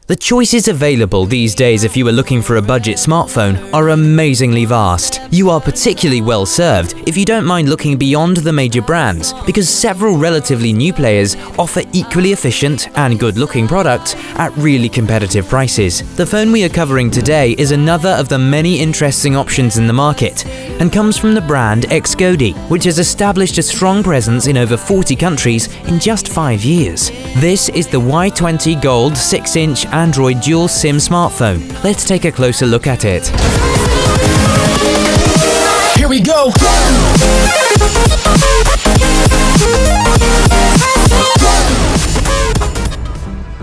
The choices available these days if you are looking for a budget smartphone are amazingly vast. You are particularly well served if you don't mind looking beyond the major brands, because several relatively new players offer equally efficient and good-looking products at really competitive prices. The phone we are covering today is another of the many interesting options in the market and comes from the brand Xgody, which has established a strong presence in over 40 countries in just 5 years. This is the Y20 Gold 6-inch Android dual SIM smartphone. Let's take a closer look at it. Here we go!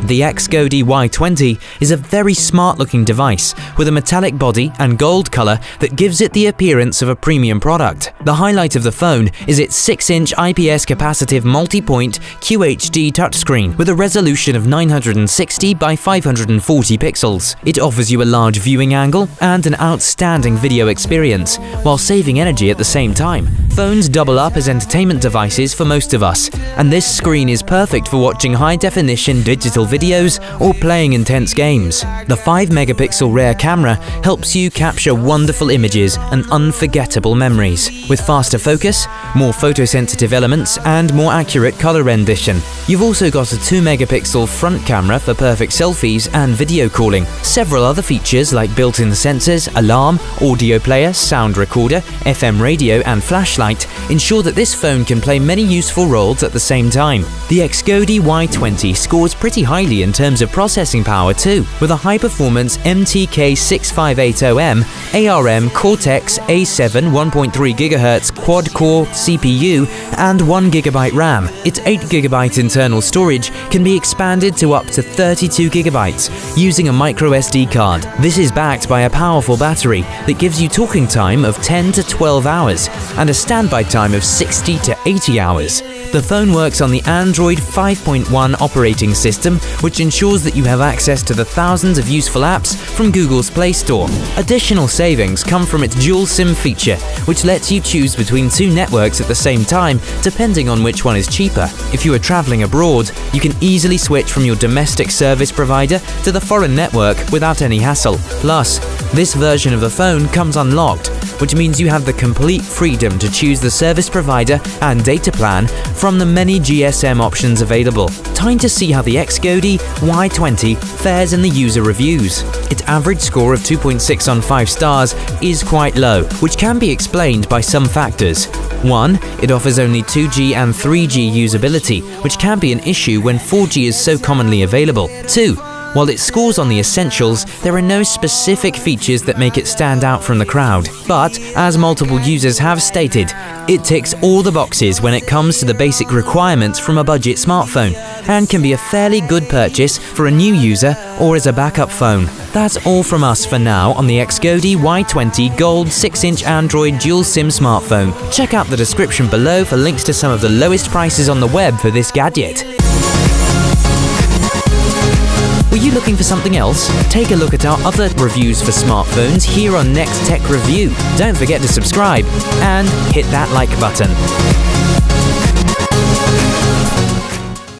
The Xgody Y20 is a very smart-looking device with a metallic body and gold color that gives it the appearance of a premium product. The highlight of the phone is its 6-inch IPS capacitive multi-point QHD touchscreen with a resolution of 960 by 540 pixels. It offers you a large viewing angle and an outstanding video experience, while saving energy at the same time. Phones double up as entertainment devices for most of us, and this screen is perfect for watching high-definition digital videos or playing intense games. The 5-megapixel rear camera helps you capture wonderful images and unforgettable memories, with faster focus, more photosensitive elements, and more accurate color rendition. You've also got a 2-megapixel front camera for perfect selfies and video calling. Several other features like built-in sensors, alarm, audio player, sound recorder, FM radio, and flashlight ensure that this phone can play many useful roles at the same time. The Xgody Y20 scores pretty highly in terms of processing power too, with a high-performance MTK6580M ARM Cortex A7 1.3 GHz quad-core CPU and 1GB RAM. Its 8GB internal storage can be expanded to up to 32 GB using a microSD card. This is backed by a powerful battery that gives you talking time of 10 to 12 hours and a standby time of 60 to 80 hours. The phone works on the Android 5.1 operating system, which ensures that you have access to the thousands of useful apps from Google's Play Store. Additional savings come from its dual SIM feature, which lets you choose between 2 networks at the same time, depending on which one is cheaper. If you are traveling abroad, you can easily switch from your domestic service provider to the foreign network without any hassle. Plus, this version of the phone comes unlocked, which means you have the complete freedom to choose the service provider and data plan from the many GSM options available. Time to see how the Xgody Y20 fares in the user reviews. Its average score of 2.6 on 5 stars is quite low, which can be explained by some factors. 1. It offers only 2G and 3G usability, which can be an issue when 4G is so commonly available. 2. While it scores on the essentials, there are no specific features that make it stand out from the crowd. But, as multiple users have stated, it ticks all the boxes when it comes to the basic requirements from a budget smartphone, and can be a fairly good purchase for a new user or as a backup phone. That's all from us for now on the Xgody Y20 Gold 6-inch Android dual SIM smartphone. Check out the description below for links to some of the lowest prices on the web for this gadget. Were you looking for something else? Take a look at our other reviews for smartphones here on Next Tech Review. Don't forget to subscribe and hit that like button.